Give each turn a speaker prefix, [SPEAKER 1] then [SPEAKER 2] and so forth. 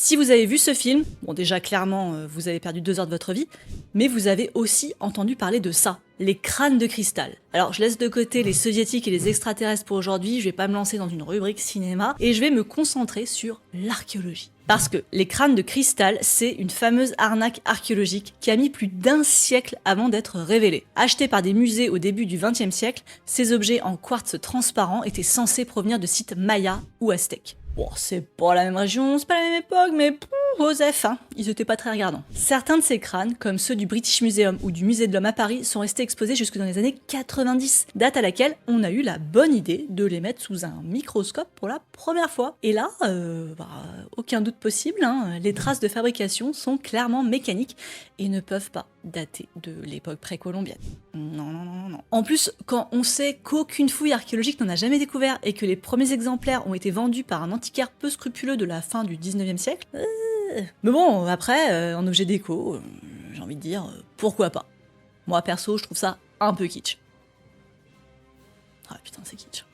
[SPEAKER 1] Si vous avez vu ce film, bon déjà clairement vous avez perdu 2 heures de votre vie, mais vous avez aussi entendu parler de ça, les crânes de cristal. Alors je laisse de côté les soviétiques et les extraterrestres pour aujourd'hui, je vais pas me lancer dans une rubrique cinéma, et je vais me concentrer sur l'archéologie. Parce que les crânes de cristal, c'est une fameuse arnaque archéologique qui a mis plus d'1 siècle avant d'être révélée. Achetés par des musées au début du XXe siècle, ces objets en quartz transparent étaient censés provenir de sites mayas ou aztèques. Bon, c'est pas la même région, c'est pas la même époque, mais Joseph, hein, ils étaient pas très regardants. Certains de ces crânes, comme ceux du British Museum ou du Musée de l'Homme à Paris, sont restés exposés jusque dans les années 90, date à laquelle on a eu la bonne idée de les mettre sous un microscope pour la première fois. Et là, aucun doute possible, hein, les traces de fabrication sont clairement mécaniques et ne peuvent pas dater de l'époque précolombienne. Non. En plus, quand on sait qu'aucune fouille archéologique n'en a jamais découvert et que les premiers exemplaires ont été vendus par un antiquaire peu scrupuleux de la fin du 19e siècle, mais bon, après, en objet déco, j'ai envie de dire, pourquoi pas. Moi perso, je trouve ça un peu kitsch. Ah putain, c'est kitsch.